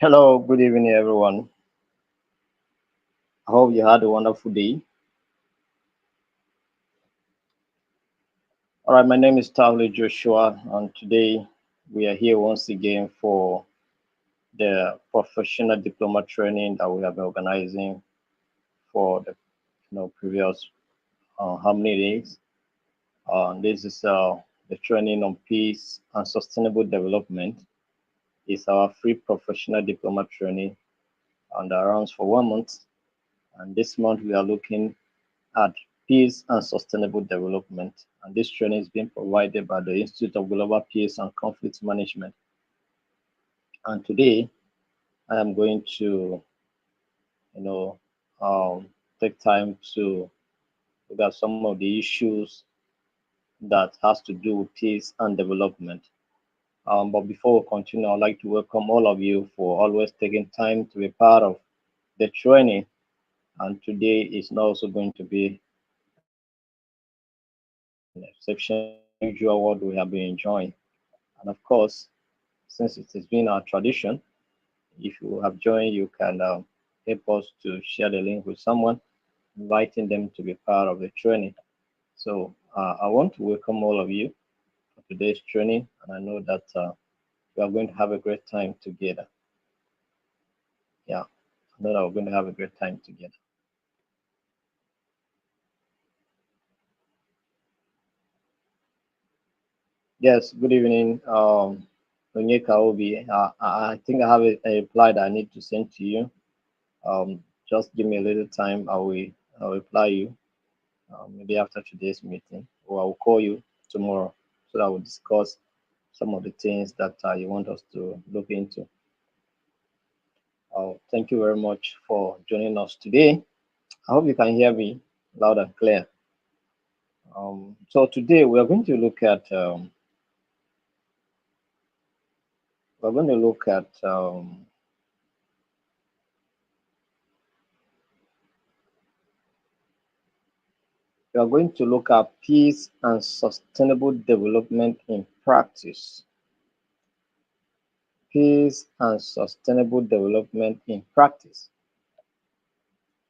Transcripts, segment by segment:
Hello, good evening, everyone. I hope you had a wonderful day. All right, my name is Tavle Joshua, and today we are here once again for the professional diploma training that we have been organizing for the previous how many days. This is the training on peace and sustainable development. It's our free professional diploma training, and that runs for 1 month. And this month we are looking at Peace and Sustainable Development. And this training is being provided by the Institute of Global Peace and Conflict Management. And today I am going to, you know, take time to look at some of the issues that has to do with peace and development. But before we continue, I'd like to welcome all of you for always taking time to be part of the training. And today is also going to be an exception to the usual what we have been enjoying. And of course, since it has been our tradition, if you have joined, you can help us to share the link with someone, inviting them to be part of the training. So I want to welcome all of you for today's training, and I know that we are going to have a great time together. Yeah, I know that we're going to have a great time together. Yes, good evening, Onyeka Obi. I think I have a reply that I need to send to you. Just give me a little time. I'll reply you maybe after today's meeting, or I'll call you tomorrow so that we'll discuss some of the things that you want us to look into. Thank you very much for joining us today. I hope you can hear me loud and clear. So today we're going to look at we are going to look at peace and sustainable development in practice. Peace and sustainable development in practice.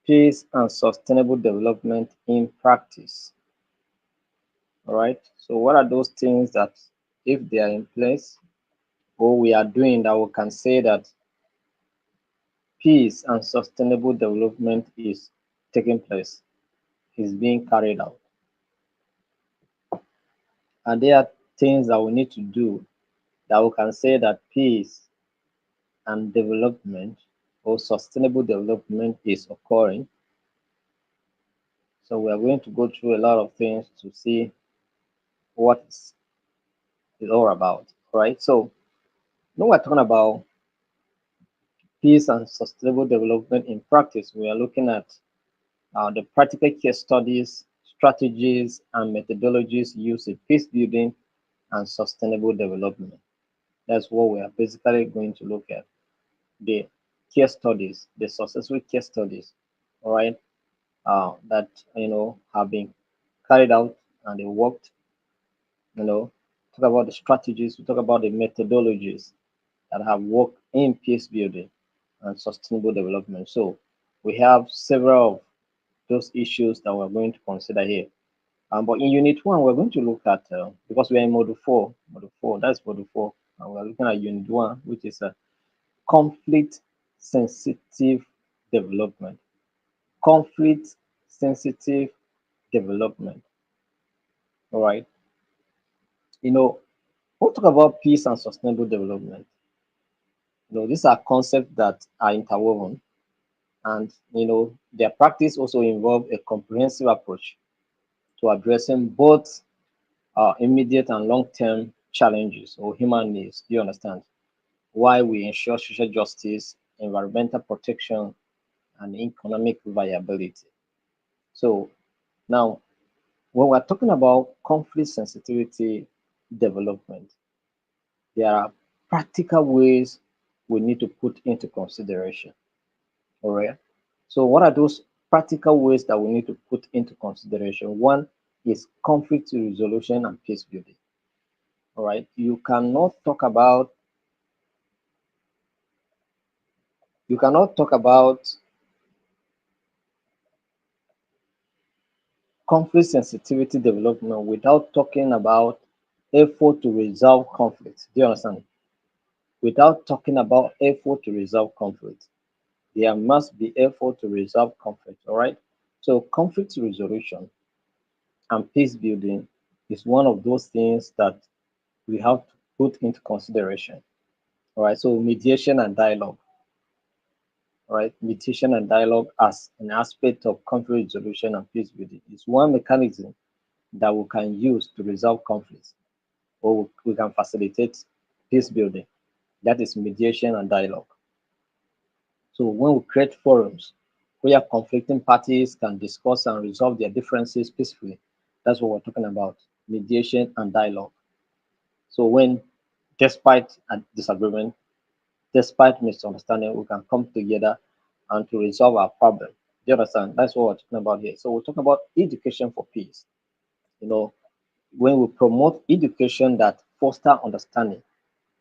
Peace and sustainable development in practice. All right. So, what are those things that, if they are in place or we are doing, that we can say that peace and sustainable development is taking place, is being carried out? And there are things that we need to do that we can say that peace and development or sustainable development is occurring. So, we are going to go through a lot of things to see what it's all about. All right. So, when we're talking about peace and sustainable development in practice, we are looking at the practical case studies, strategies, and methodologies used in peace building and sustainable development. That's what we are basically going to look at. The case studies, the successful case studies, all right, that have been carried out and they worked. Talk about the strategies, we talk about the methodologies that have worked in peace building and sustainable development. So we have several of those issues that we're going to consider here. But in Unit 1, we're going to look at, because we're in Module 4, that's Module 4, and we're looking at Unit 1, which is a conflict sensitive development. Conflict sensitive development. All right. We'll talk about peace and sustainable development. These are concepts that are interwoven, and their practice also involve a comprehensive approach to addressing both immediate and long-term challenges or human needs. Do you understand? Why we ensure social justice, environmental protection, and economic viability. So now, when we're talking about conflict sensitivity development, there are practical ways we need to put into consideration. All right. So, what are those practical ways that we need to put into consideration? One is conflict resolution and peace building. All right. You cannot talk about You cannot talk about conflict sensitivity development without talking about effort to resolve conflict. Do you understand? Without talking about effort to resolve conflict, there must be effort to resolve conflict. All right. So conflict resolution and peace building is one of those things that we have to put into consideration. All right. So mediation and dialogue. All right. Mediation and dialogue as an aspect of conflict resolution and peace building is one mechanism that we can use to resolve conflicts, or we can facilitate peace building. That is mediation and dialogue. So when we create forums where conflicting parties can discuss and resolve their differences peacefully, that's what we're talking about, mediation and dialogue. So when, despite a disagreement, despite misunderstanding, we can come together and to resolve our problem. Do you understand? That's what we're talking about here. So we're talking about education for peace. You know, when we promote education that foster understanding,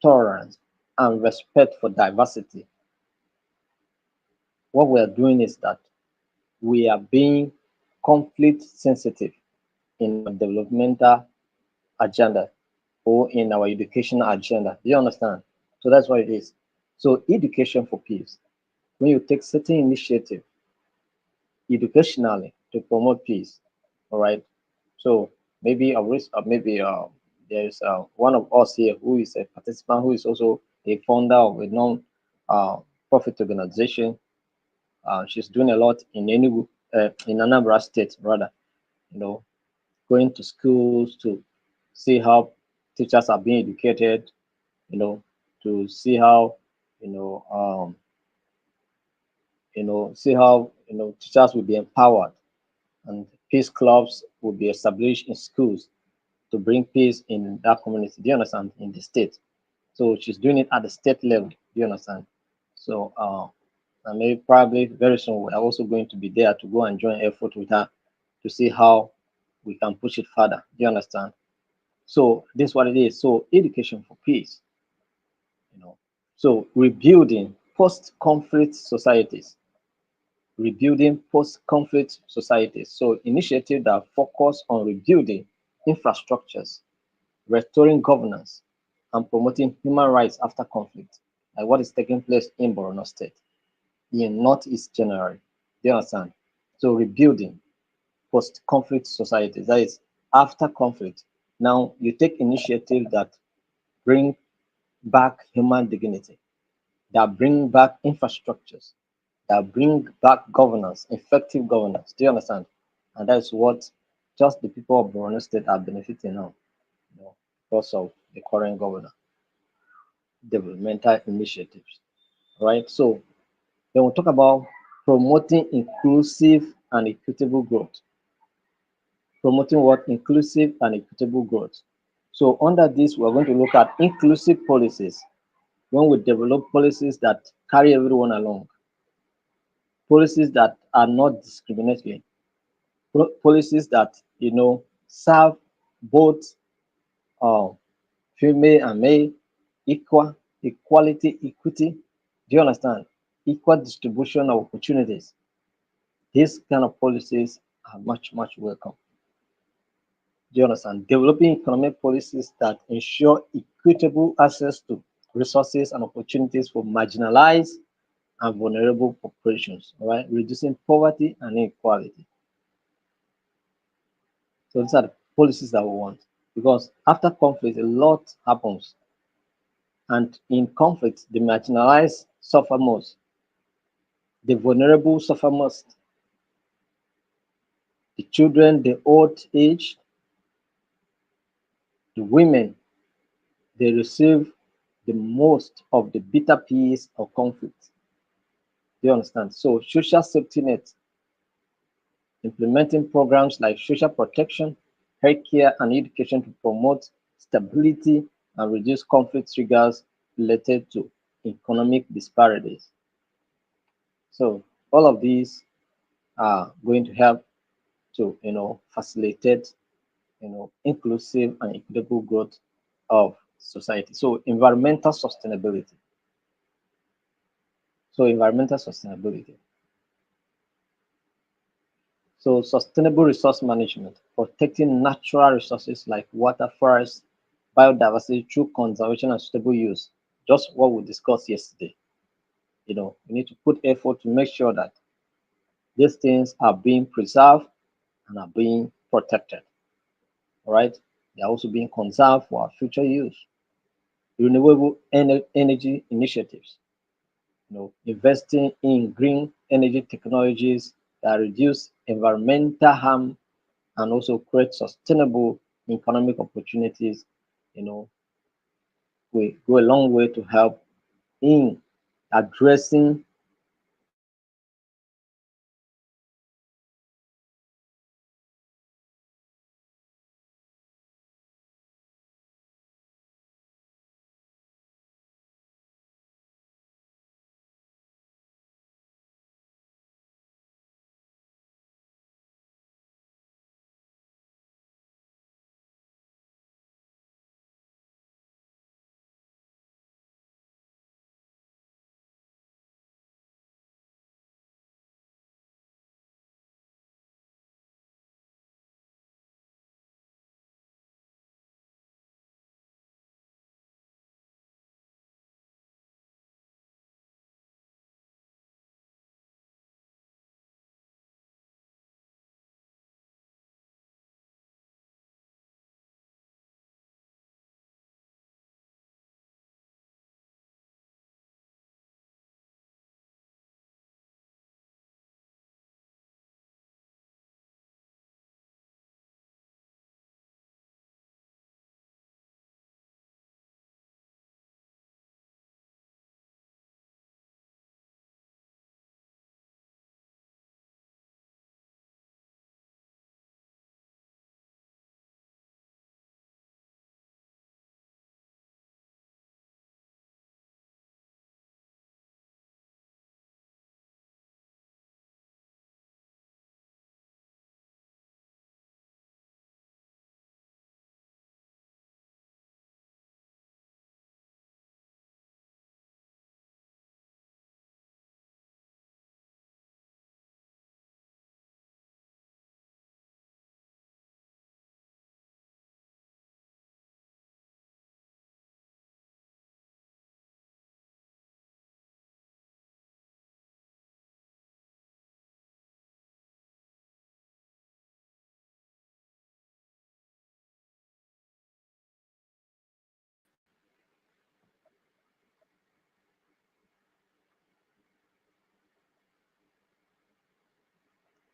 tolerance, and respect for diversity, what we are doing is that we are being conflict sensitive in our developmental agenda or in our educational agenda. Do you understand? So that's what it is. So education for peace. When you take certain initiative educationally to promote peace, all right. So maybe a risk, maybe there is one of us here who is a participant who is also a founder of a non-profit organization. She's doing a lot in Enugu, in Anambra State, rather. You know, going to schools to see how teachers are being educated. You know, to see how you know see how teachers will be empowered and peace clubs will be established in schools to bring peace in that community. Do you understand? In the state. So she's doing it at the state level. Do you understand? So and maybe probably very soon we're also going to be there to go and join effort with her to see how we can push it further. Do you understand? So this is what it is. So education for peace, you know. So rebuilding post-conflict societies. So initiatives that focus on rebuilding infrastructures, restoring governance, and promoting human rights after conflict, like what is taking place in Borno State in Northeast January. Do you understand? So rebuilding post-conflict societies, that is after conflict. Now you take initiatives that bring back human dignity, that bring back infrastructures, that bring back governance, effective governance. Do you understand? And that's what just the people of Borno State are benefiting now, because of the current governor, developmental initiatives. Right? So then we'll talk about promoting inclusive and equitable growth. Promoting what? Inclusive and equitable growth. So under this, we're going to look at inclusive policies. When we develop policies that carry everyone along, policies that are not discriminatory, policies that serve both uh, female and male, equality, equity. Do you understand? Equal distribution of opportunities. These kind of policies are much welcome. Do you understand? Developing economic policies that ensure equitable access to resources and opportunities for marginalized and vulnerable populations, all right? Reducing poverty and inequality. So these are the policies that we want. Because after conflict, a lot happens. And in conflict, the marginalized suffer most, the vulnerable suffer most, the children, the old age, the women, they receive the most of the bitter piece of conflict. Do you understand? So social safety net, implementing programs like social protection, healthcare, and education to promote stability and reduce conflict triggers related to economic disparities. So all of these are going to help to facilitate inclusive and equitable growth of society. So environmental sustainability. So environmental sustainability. So sustainable resource management, protecting natural resources like water, forests, biodiversity through conservation and suitable use. Just what we discussed yesterday. We need to put effort to make sure that these things are being preserved and are being protected. All right. They are also being conserved for our future use. Renewable energy initiatives, investing in green energy technologies that reduce environmental harm and also create sustainable economic opportunities, you know, will go a long way to help in addressing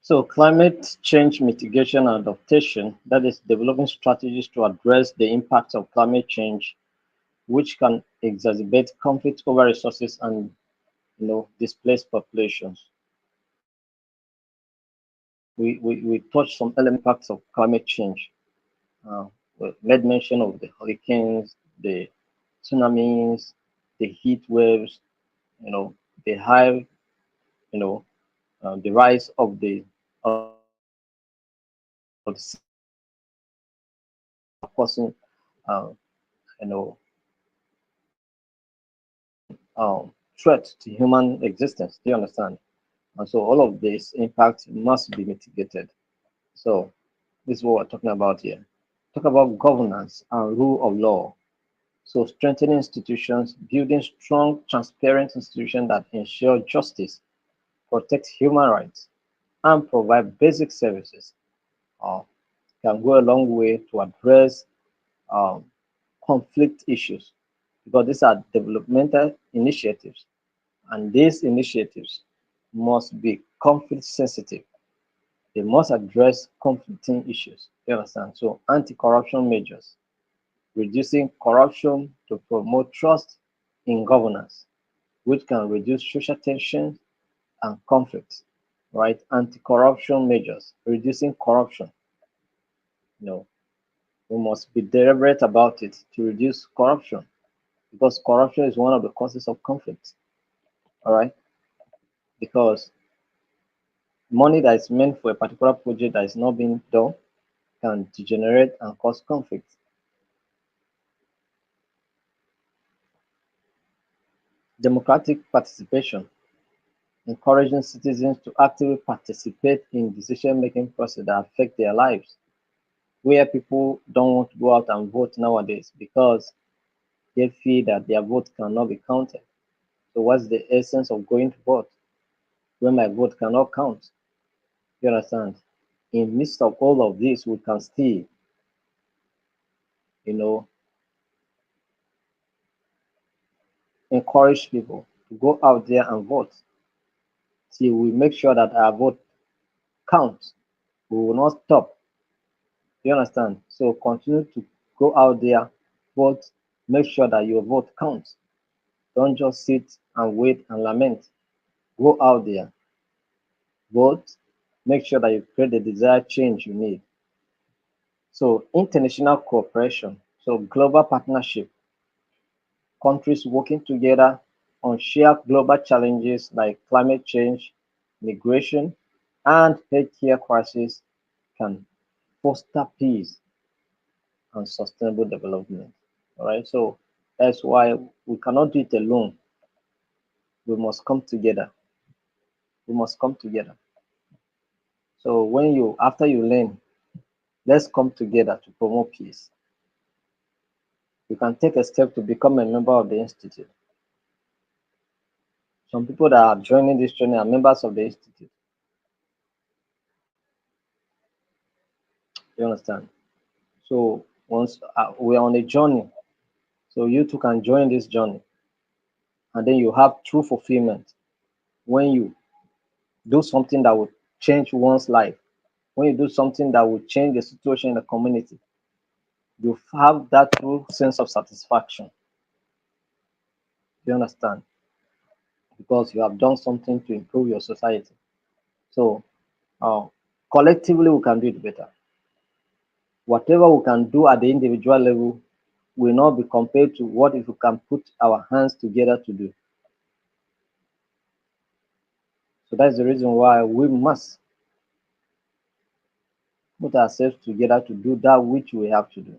so climate change mitigation and adaptation, that is developing strategies to address the impacts of climate change, which can exacerbate conflict over resources and displaced populations. We touched some impacts of climate change. We made mention of the hurricanes, the tsunamis, the heat waves, the high, you know, the rise of the sea causing, uh, you know, threat to human existence. Do you understand? And so all of this impact must be mitigated. So this is what we're talking about here. Talk about governance and rule of law. So strengthening institutions, building strong, transparent institutions that ensure justice, protect human rights, and provide basic services uh, can go a long way to address um, conflict issues because these are developmental initiatives and these initiatives must be conflict sensitive. They must address conflicting issues. You understand? So anti-corruption measures, reducing corruption to promote trust in governance, which can reduce social tensions and conflicts. Right? Anti-corruption measures, reducing corruption. You know, we must be deliberate about it to reduce corruption because corruption is one of the causes of conflict. All right, because money that is meant for a particular project that is not being done can degenerate and cause conflict. Democratic participation. encouraging citizens to actively participate in decision-making process that affect their lives, where people don't want to go out and vote nowadays because they feel that their vote cannot be counted. So what's the essence of going to vote when my vote cannot count? You understand? In midst of all of this, we can still, you know, encourage people to go out there and vote till we make sure that our vote counts. We will not stop. You understand? So continue to go out there, vote, make sure that your vote counts. Don't just sit and wait and lament. Go out there, vote, make sure that you create the desired change you need. So international cooperation, so global partnership, countries working together on shared global challenges like climate change, migration, and healthcare crisis can foster peace and sustainable development. All right, so that's why we cannot do it alone. We must come together. We must come together. So when you after you learn, let's come together to promote peace. You can take a step to become a member of the institute. Some people that are joining this journey are members of the institute. You understand? So once we are on a journey, so you too can join this journey, and then you have true fulfillment when you do something that will change one's life. When you do something that will change the situation in the community, you have that true sense of satisfaction. You understand? Because you have done something to improve your society. So uh, collectively, we can do it better. Whatever we can do at the individual level will not be compared to what if we can put our hands together to do. So that's the reason why we must put ourselves together to do that which we have to do.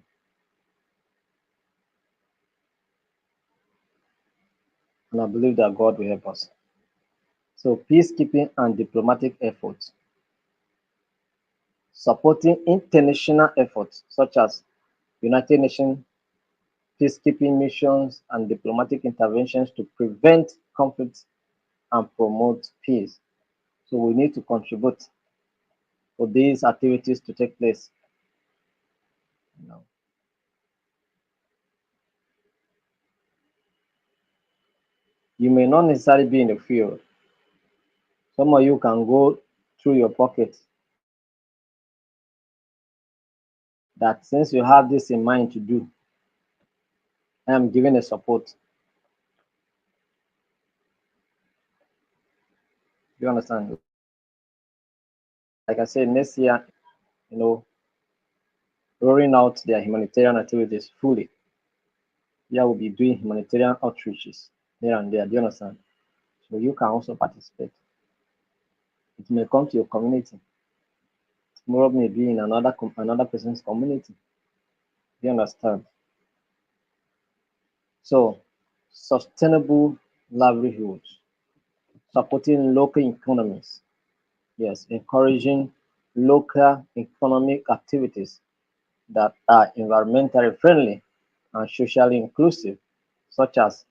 And I believe that God will help us. So peacekeeping and diplomatic efforts, supporting international efforts such as United Nations peacekeeping missions and diplomatic interventions to prevent conflicts and promote peace. So we need to contribute for these activities to take place. You know, you may not necessarily be in the field. Some of you can go through your pocket that since you have this in mind to do, I am giving a support. You understand? Like I said, next year, you know, rolling out their humanitarian activities fully. Yeah, we'll be doing humanitarian outreaches here and there. Do you understand? So you can also participate. It may come to your community. Tomorrow may be in another person's community. Do you understand? So sustainable livelihoods, supporting local economies. Yes, encouraging local economic activities that are environmentally friendly and socially inclusive, such as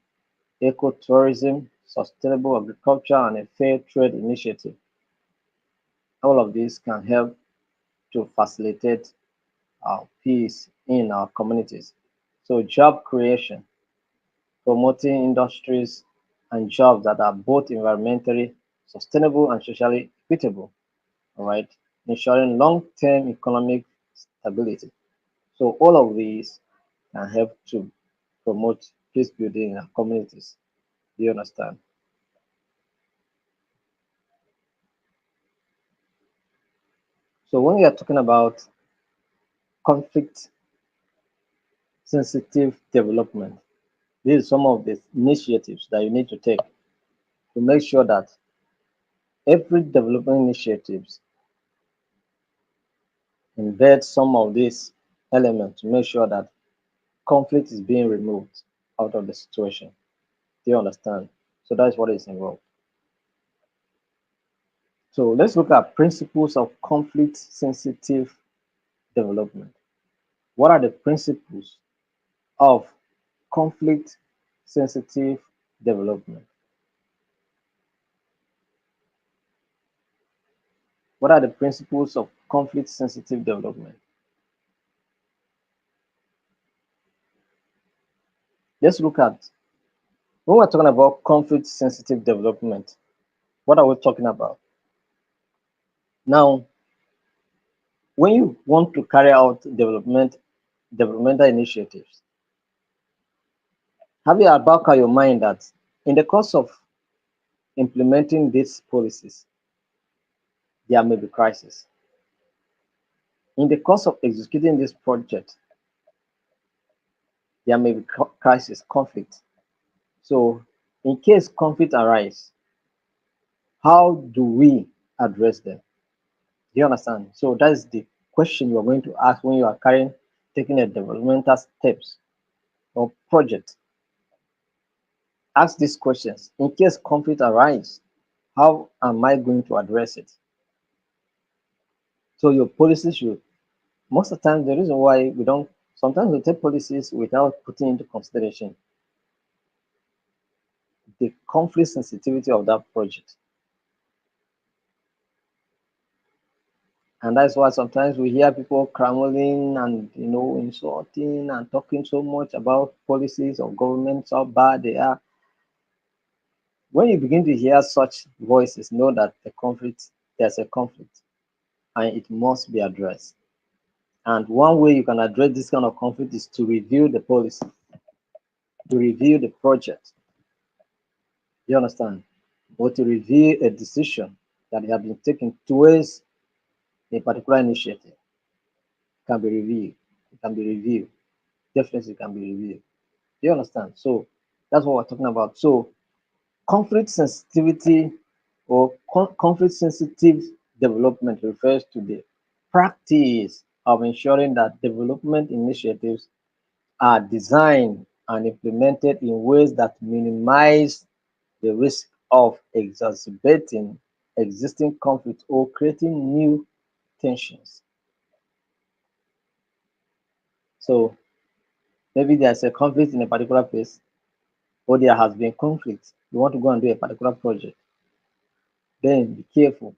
ecotourism, sustainable agriculture, and a fair trade initiative. All of these can help to facilitate peace in our communities. So, job creation, promoting industries and jobs that are both environmentally sustainable and socially equitable, all right, ensuring long term economic stability. So, all of these can help to promote peace building in our communities. Do you understand? So, when we are talking about conflict sensitive development, these are some of the initiatives that you need to take to make sure that every development initiatives embed some of these elements to make sure that conflict is being removed out of the situation. Do you understand? So that's what is involved. So let's look at principles of conflict sensitive development. What are the principles of conflict sensitive development? What are the principles of conflict sensitive development? Let's look at when we're talking about conflict sensitive development, what are we talking about? Now, when you want to carry out developmental initiatives, have you had back of your mind that in the course of implementing these policies, there may be crisis. In the course of executing this project, there may be crisis, conflict. So, in case conflict arise, how do we address them? Do you understand? So that is the question you are going to ask when you are taking a developmental steps or project. Ask these questions. In case conflict arise, how am I going to address it? So your policy should, most of the time, the reason why we don't, sometimes we take policies without putting into consideration the conflict sensitivity of that project. And that's why sometimes we hear people cramming and insulting and talking so much about policies of governments, how bad they are. When you begin to hear such voices, know that there's a conflict and it must be addressed. And one way you can address this kind of conflict is to review the policy, to review the project. You understand? Or to review a decision that has been taken towards a particular initiative. Can be reviewed. It can be reviewed. Definitely can be reviewed. Do you understand? So that's what we're talking about. So conflict sensitivity or conflict sensitive development refers to the practice of ensuring that development initiatives are designed and implemented in ways that minimize the risk of exacerbating existing conflict or creating new tensions. So maybe there's a conflict in a particular place, or there has been conflict. You want to go and do a particular project, then be careful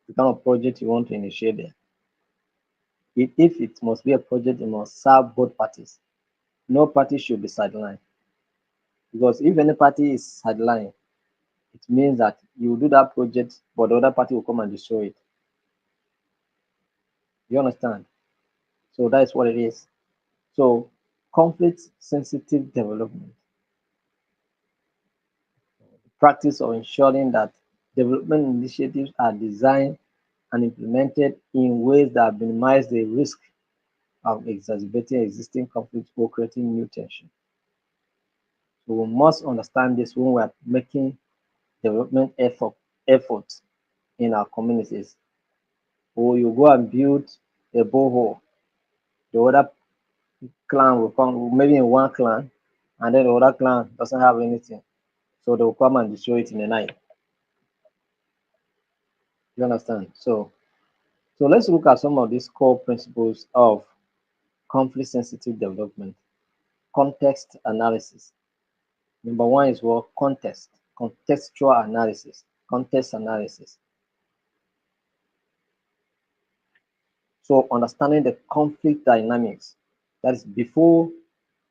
the kind of project you want to initiate there. If it must be a project, it must serve both parties. No party should be sidelined. Because if any party is sidelined, it means that you will do that project, but the other party will come and destroy it. You understand? So that is what it is. So conflict sensitive development, practice of ensuring that development initiatives are designed and implemented in ways that minimize the risk of exacerbating existing conflict or creating new tension. So we must understand this when we are making development efforts in our communities. Or you go and build a borehole, the other clan will come, maybe in one clan, and then the other clan doesn't have anything. So they will come and destroy it in the night. You understand? So let's look at some of these core principles of conflict sensitive development. Context analysis. Number one is what? Context, contextual analysis, context analysis. So understanding the conflict dynamics, that is before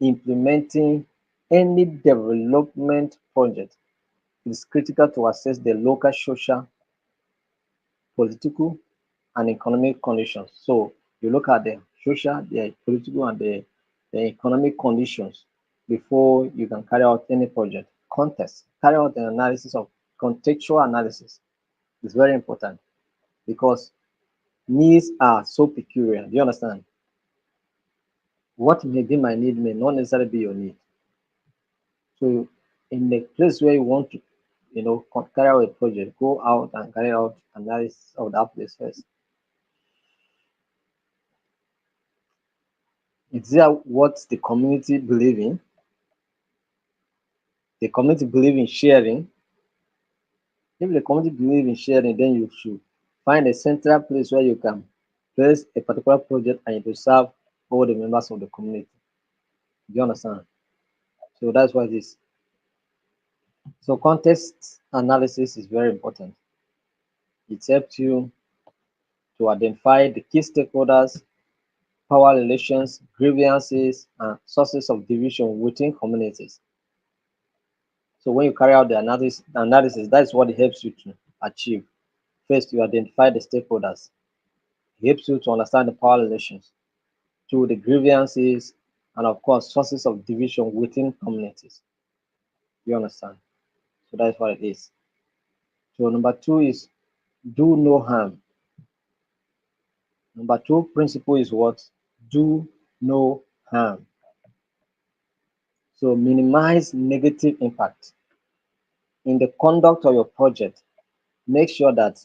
implementing any development project, it is critical to assess the local social, political, and economic conditions. So you look at the social, the political, and the economic conditions before you can carry out any project. Context, carry out an analysis of contextual analysis is very important because needs are so peculiar. Do you understand? What may be my need may not necessarily be your need. So in the place where you want to, carry out a project, go out and carry out analysis of that place first. Is that what the community believe in? The community believe in sharing. If the community believe in sharing, then you should Find a central place where you can place a particular project and it will serve all the members of the community. Do you understand? So that's what it is. So context analysis is very important. It helps you to identify the key stakeholders, power relations, grievances, and sources of division within communities. So when you carry out the analysis, that is what it helps you to achieve. First, you identify the stakeholders. It helps you to understand the power relations, to the grievances, and of course, sources of division within communities. You understand? So that's what it is. So number two is do no harm. Number two principle is what? Do no harm. So minimize negative impact in the conduct of your project. Make sure that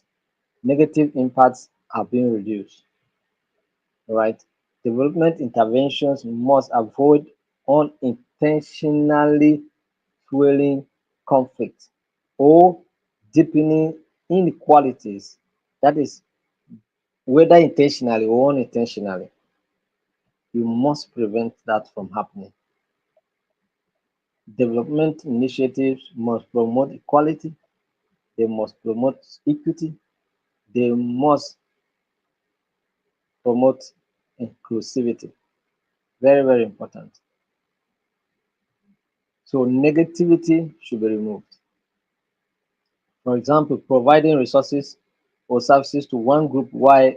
negative impacts are being reduced. Right? Development interventions must avoid unintentionally fueling conflict or deepening inequalities. That is, whether intentionally or unintentionally, you must prevent that from happening. Development initiatives must promote equality, they must promote equity, they must promote inclusivity. Very, very important. So negativity should be removed. For example, providing resources or services to one group while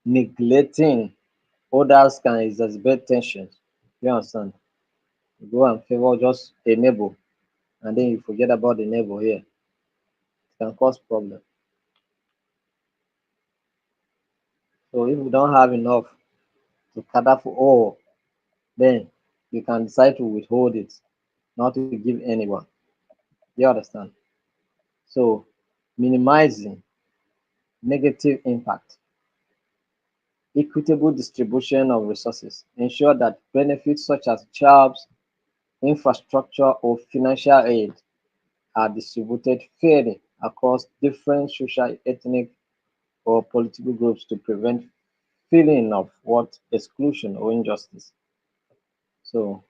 neglecting others can exacerbate tensions. You understand? You go and favor just a neighbor and then you forget about the neighbor here. It can cause problem. So if we don't have enough to cater for all, then you can decide to withhold it, not to give anyone. You understand? So minimizing negative impact, equitable distribution of resources, ensure that benefits such as jobs, infrastructure, or financial aid are distributed fairly across different social, ethnic, or political groups to prevent feeling of what exclusion or injustice. So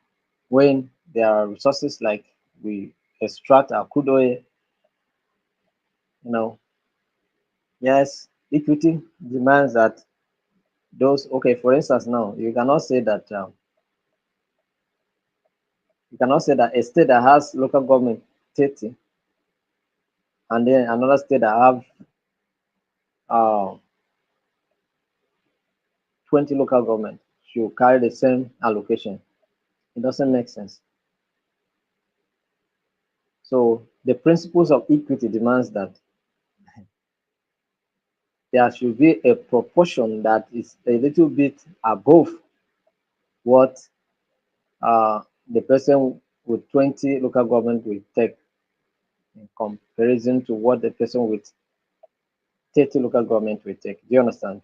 when there are resources like we extract our crude oil, you know, yes, equity demands that those, okay, for instance, now you cannot say that a state that has local government 30 and then another state that have uh, 20 local government should carry the same allocation. It doesn't make sense. So the principles of equity demands that there should be a proportion that is a little bit above what the person with 20 local government will take in comparison to what the person with 30 local government will take. Do you understand?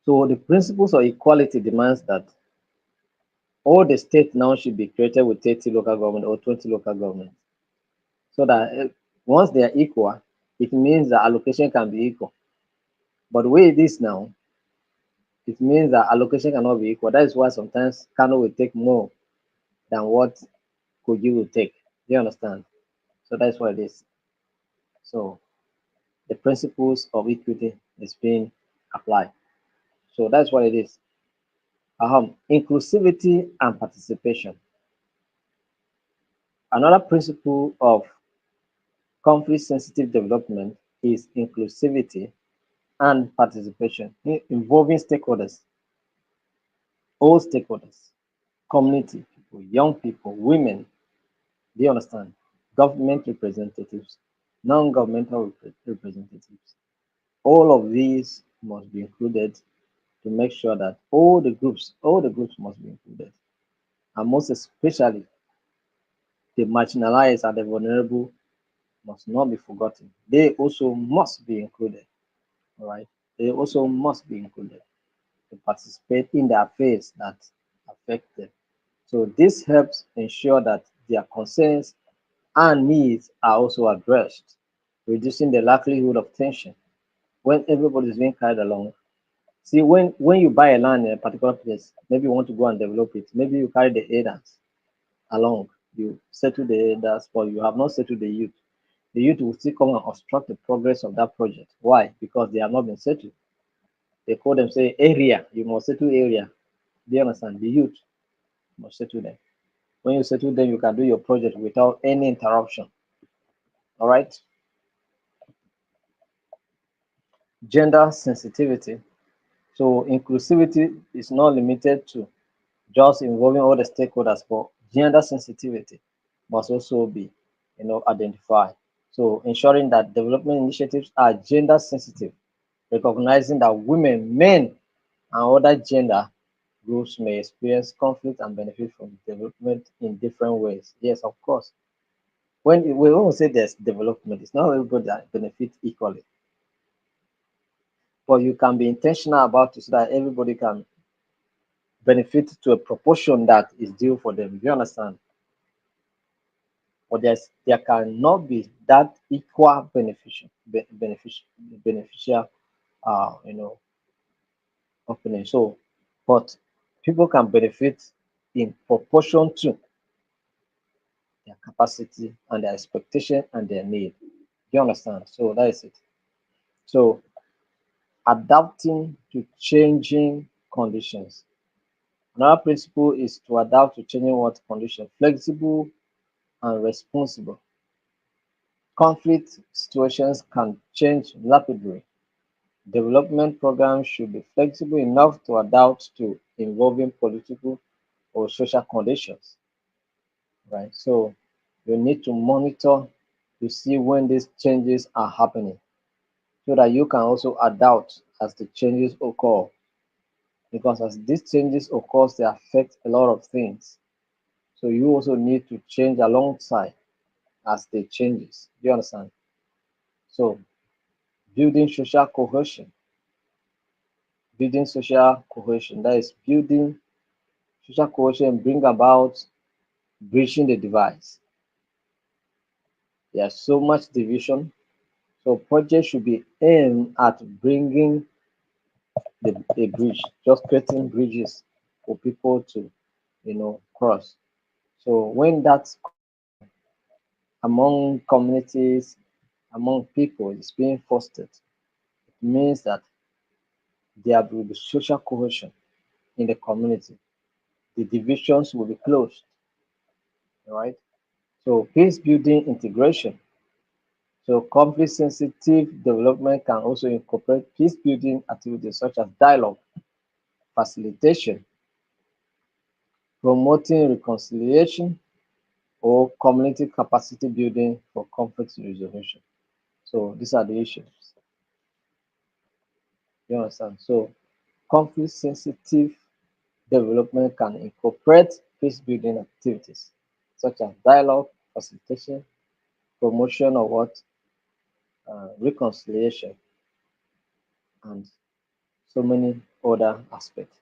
So the principles of equality demands that all the states now should be created with 30 local government or 20 local government so that once they are equal, it means the allocation can be equal. But the way it is now, it means that allocation cannot be equal. That is why sometimes Kano will take more than what Kogi will take. Do you understand? So that's what it is. So the principles of equity is being applied. So that's what it is. Inclusivity and participation. Another principle of conflict sensitive development is inclusivity and participation involving stakeholders, all stakeholders, community people, young people, women, do you understand? Government representatives, non-governmental representatives. All of these must be included to make sure that all the groups must be included. And most especially the marginalized and the vulnerable must not be forgotten. They also must be included. All right. They also must be included to participate in the affairs that affect them. So this helps ensure that their concerns and needs are also addressed. reducing the likelihood of tension when everybody is being carried along. See, when you buy a land in a particular place, maybe you want to go and develop it. Maybe you carry the elders along. You settle the elders, but you have not settled the youth. The youth will still come and obstruct the progress of that project. Why? Because they have not been settled. They call them say area. You must settle area. Do you understand? The youth must settle them. When you settle them, you can do your project without any interruption. All right. Gender sensitivity. So inclusivity is not limited to just involving all the stakeholders, but gender sensitivity must also be, identified. So ensuring that development initiatives are gender sensitive, recognizing that women, men, and other gender groups may experience conflict and benefit from development in different ways. Yes, of course. When we say there's development, it's not everybody that benefits equally, but you can be intentional about it so that everybody can benefit to a proportion that is due for them. Do you understand? But there cannot be that equal beneficial you know opening. So, but people can benefit in proportion to their capacity and their expectation and their need. Do you understand? So that is it. So adapting to changing conditions. Another principle is to adapt to changing what condition, flexible and responsible. Conflict situations can change rapidly. Development programs should be flexible enough to adapt to evolving political or social conditions, right? So you need to monitor to see when these changes are happening so that you can also adapt as the changes occur. Because as these changes occur, they affect a lot of things. So you also need to change alongside as they changes. Do you understand? So building social cohesion, that is building social cohesion bring about bridging the divides. There's so much division. So projects should be aimed at bringing a bridge, just creating bridges for people to, cross. So when that's among communities, among people is being fostered, it means that there will be social cohesion in the community. The divisions will be closed, all right? So peace building integration. So conflict sensitive development can also incorporate peace building activities such as dialogue, facilitation, promoting reconciliation, or community capacity building for conflict resolution. So these are the issues. You understand? So conflict sensitive development can incorporate peace building activities such as dialogue, facilitation, promotion of what reconciliation, and so many other aspects.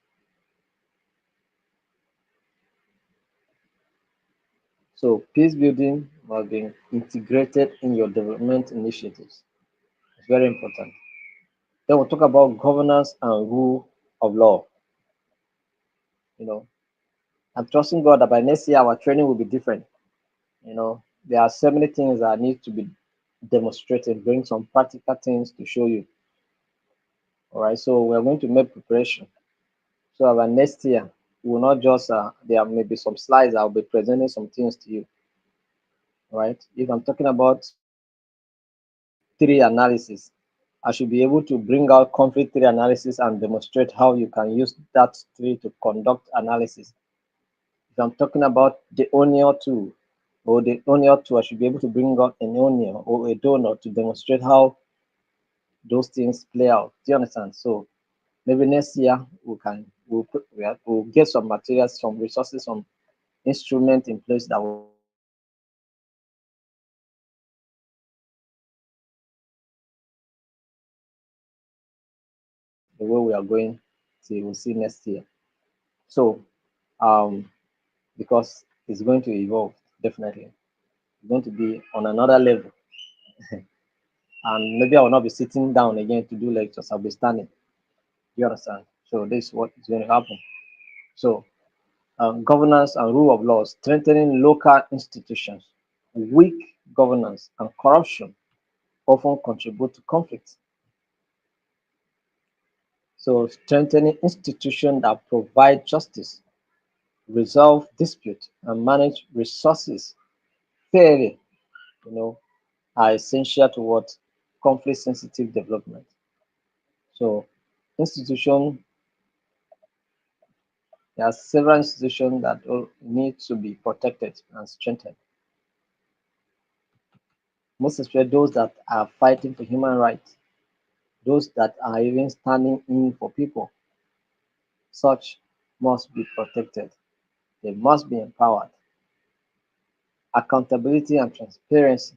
So peace building must be integrated in your development initiatives. It's very important. Then we'll talk about governance and rule of law. You know, I'm trusting God that by next year our training will be different. There are so many things that need to be demonstrated, bring some practical things to show you. All right, so we're going to make preparation. So our next year, we will not just there may be some slides. I'll be presenting some things to you. All right, if I'm talking about three analysis, I should be able to bring out conflict tree analysis and demonstrate how you can use that tree to conduct analysis. If I'm talking about the onion tool or the onion tool, I should be able to bring out an onion or a donut to demonstrate how those things play out. Do you understand? So maybe next year we'll get some materials, some resources, some instrument in place that will the way we are going to we'll see next year. So um because it's going to evolve definitely. It's going to be on another level. and maybe I will not be sitting down again to do lectures. I'll be standing. You understand? So this is what is going to happen. So governance and rule of law, strengthening local institutions. Weak governance and corruption often contribute to conflict. So strengthening institutions that provide justice, resolve dispute, and manage resources fairly, you know, are essential to what conflict sensitive development. So institution, there are several institutions that all need to be protected and strengthened. Most especially those that are fighting for human rights, those that are even standing in for people. Such must be protected. They must be empowered. Accountability and transparency.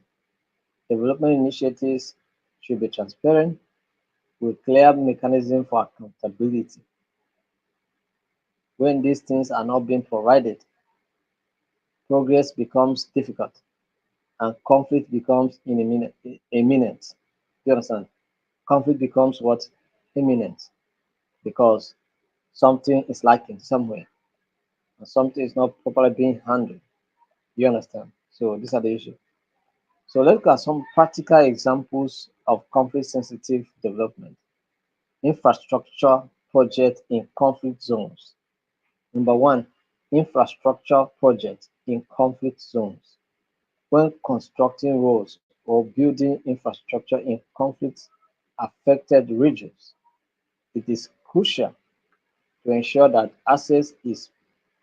Development initiatives should be transparent with clear mechanism for accountability. When these things are not being provided, progress becomes difficult and conflict becomes imminent. You understand? Conflict becomes what? Imminent because something is lacking somewhere and something is not properly being handled. You understand? So these are the issues. So let's look at some practical examples of conflict sensitive development. Infrastructure project in conflict zones. Number one, infrastructure project in conflict zones. When constructing roads or building infrastructure in conflict affected regions, it is crucial to ensure that access is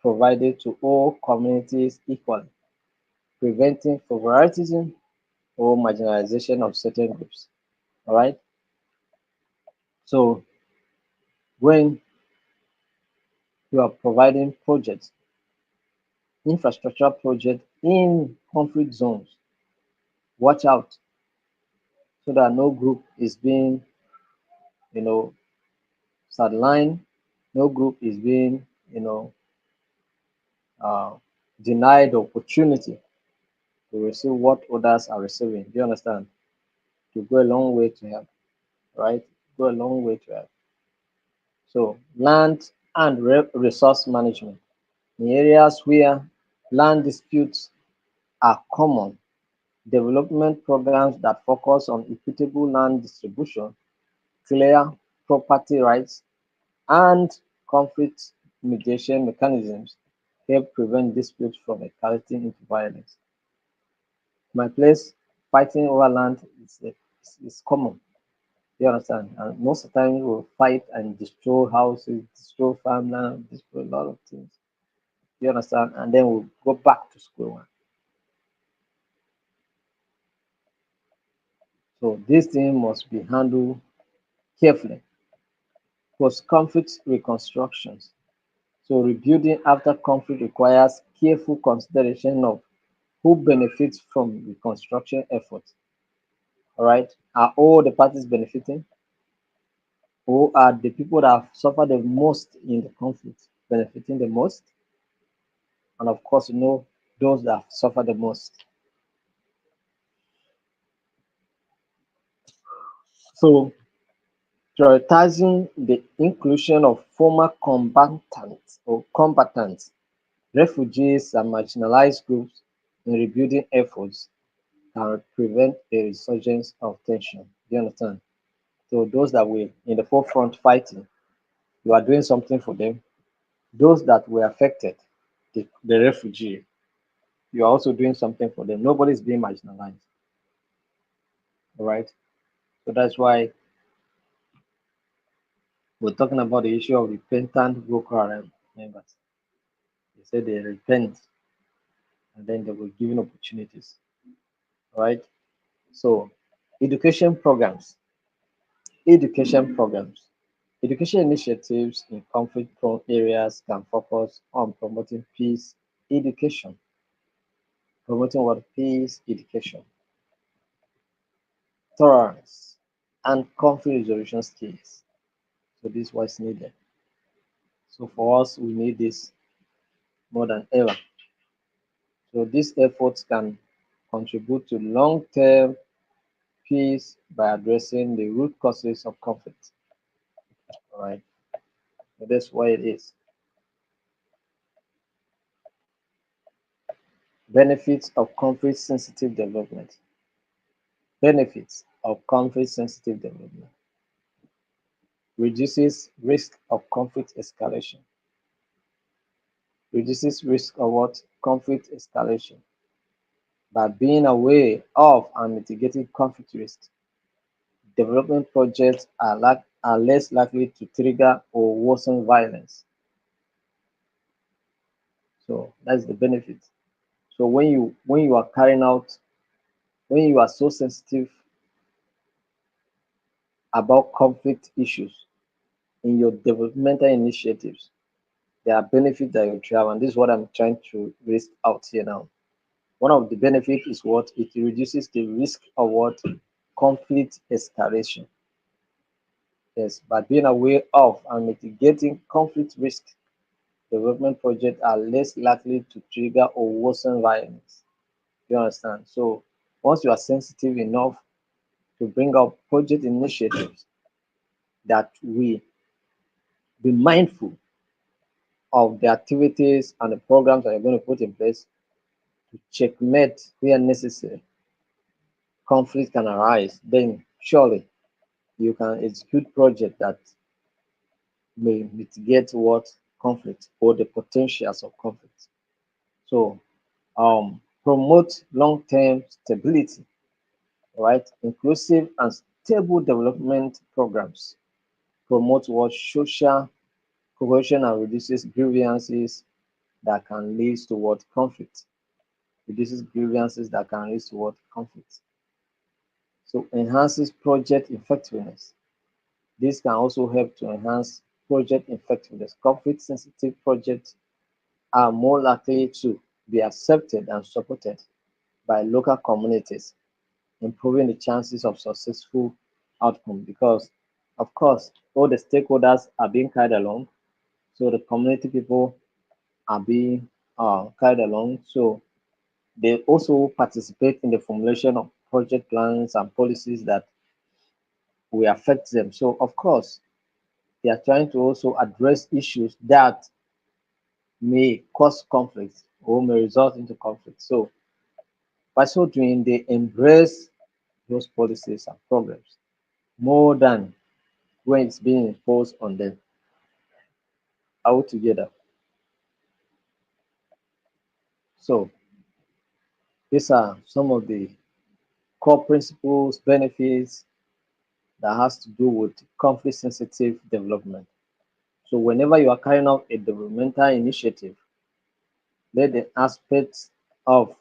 provided to all communities equally, preventing favoritism or marginalization of certain groups. All right. So when you are providing projects, infrastructure projects in conflict zones, watch out so that no group is being, you know, sidelined, no group is being, you know, uh, denied the opportunity to receive what others are receiving. Do you understand? To go a long way to help, right? Go a long way to help. So land and resource management. In areas where land disputes are common, development programs that focus on equitable land distribution, clear property rights, and conflict mediation mechanisms help prevent disputes from escalating into violence. In my place, fighting over land is common. You understand? And most of the time, we'll fight and destroy houses, destroy farmland, destroy a lot of things. You understand? And then we'll go back to square one. So this thing must be handled carefully. Post-conflict reconstructions. So rebuilding after conflict requires careful consideration of who benefits from reconstruction efforts. All right. Are all the parties benefiting? Or are the people that have suffered the most in the conflict benefiting the most? And of course, those that have suffered the most. So prioritizing the inclusion of former combatants, refugees, and marginalized groups in rebuilding efforts can prevent a resurgence of tension. Do you understand? So those that were in the forefront fighting, you are doing something for them. Those that were affected, the refugee, you are also doing something for them. Nobody's being marginalized. All right. So that's why we're talking about the issue of repentant Boko Haram members. They said they repent and then they were given opportunities. All right. So education programs, education programs. Education initiatives in conflict-prone areas can focus on promoting peace education, promoting what peace education, tolerance, and conflict resolution skills. So this was needed. So for us, we need this more than ever. So these efforts can contribute to long-term peace by addressing the root causes of conflict. All right, so that's what it is. Benefits of conflict sensitive development. Benefits of conflict sensitive development. Reduces risk of conflict escalation. Reduces risk of what? Conflict escalation. By being aware of and mitigating conflict risks, development projects are less likely to trigger or worsen violence. So that's the benefit. So when you are carrying out, when you are so sensitive about conflict issues in your developmental initiatives, there are benefits that you have, and this is what I'm trying to list out here now. One of the benefits is what? It reduces the risk of what? Conflict escalation. Yes, by being aware of and mitigating conflict risk, development projects are less likely to trigger or worsen violence. You understand? So once you are sensitive enough to bring up project initiatives that we be mindful of the activities and the programs that you're going to put in place to checkmate where necessary, conflict can arise, then surely you can execute projects that may mitigate what? Conflict or the potentials of conflict. So promote long-term stability, right? Inclusive and stable development programs promote what? Social cohesion and reduces grievances that can lead to what? Conflict. Reduces grievances that can lead to what? Conflict. So enhances project effectiveness. This can also help to enhance project effectiveness. Conflict sensitive projects are more likely to be accepted and supported by local communities, improving the chances of successful outcome because, of course, all the stakeholders are being carried along. So the community people are being carried along. So they also participate in the formulation of project plans and policies that will affect them. So, of course, they are trying to also address issues that may cause conflict or may result into conflict. So, by so doing, they embrace those policies and programs more than when it's being imposed on them altogether. So, these are some of the core principles, benefits that has to do with conflict sensitive development. So whenever you are carrying out a developmental initiative, let the aspects of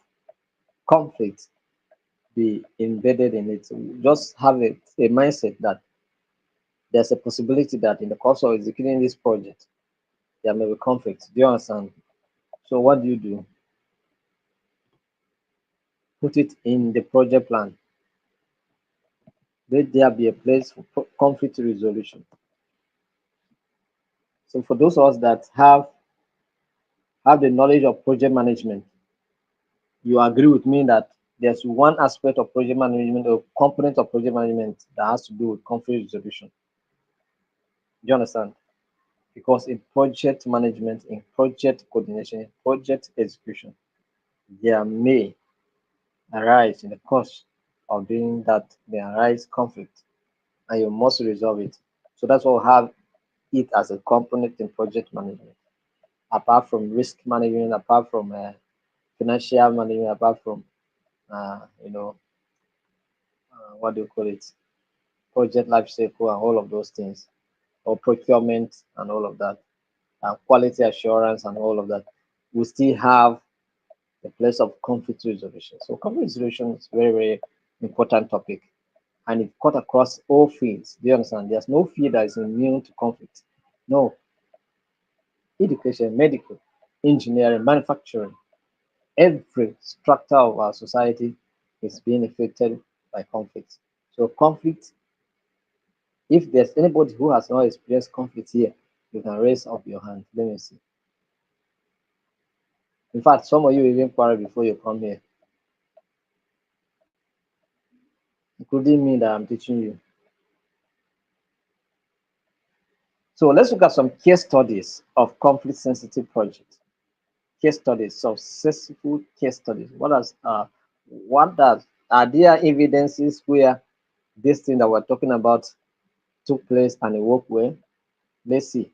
conflict be embedded in it. So just have a mindset that there's a possibility that in the course of executing this project, there may be conflict. Do you understand? So what do? Put it in the project plan. Let there be a place for conflict resolution. So for those of us that have the knowledge of project management, you agree with me that there's one aspect of project management or component of project management that has to do with conflict resolution. Do you understand? Because in project management, in project coordination, in project execution, there may arise in the course of doing that, there arise conflict, and you must resolve it. So that's why we have it as a component in project management. Apart from risk management, apart from financial management, apart from you know what do you call it, project life cycle and all of those things, or procurement and all of that, quality assurance and all of that, we still have the place of conflict resolution. So conflict resolution is very, very important topic and it cut across all fields. Do you understand? There's no field that is immune to conflict. No, education, medical, engineering, manufacturing, every structure of our society is being affected by conflict. So conflict, if there's anybody who has not experienced conflict here, you can raise up your hand. Let me see. In fact, some of you even quarrel before you come here. including me that I'm teaching you. So let's look at some case studies of conflict sensitive projects. Case studies, successful case studies. What does are there evidences where this thing that we're talking about took place and it worked well? Let's see.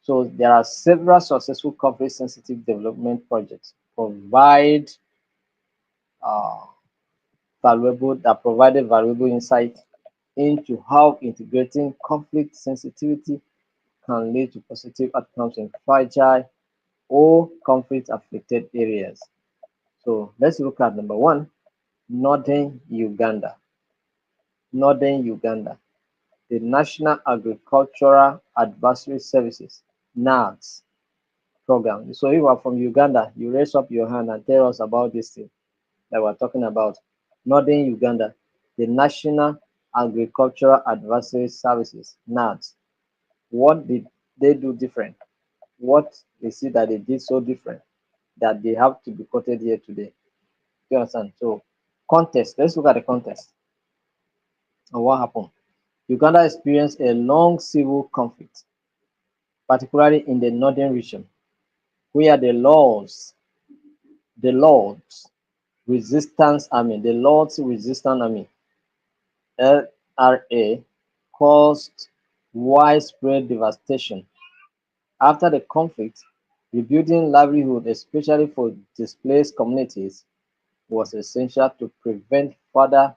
So there are several successful conflict sensitive development projects uh, provided valuable insight into how integrating conflict sensitivity can lead to positive outcomes in fragile or conflict affected areas. So let's look at number one, Northern Uganda. Northern Uganda. The National Agricultural Advisory Services, NAADS program. So if you are from Uganda, you raise up your hand and tell us about this thing that we're talking about. Northern Uganda, the National Agricultural Advisory Services, NAADS. What did they do different? What is it that they did so different that they have to be quoted here today? You understand? So, context. Let's look at the context of what happened. Uganda experienced a long civil conflict, particularly in the northern region, where the Lord's Resistance Army, LRA, caused widespread devastation. After the conflict, rebuilding livelihood, especially for displaced communities, was essential to prevent further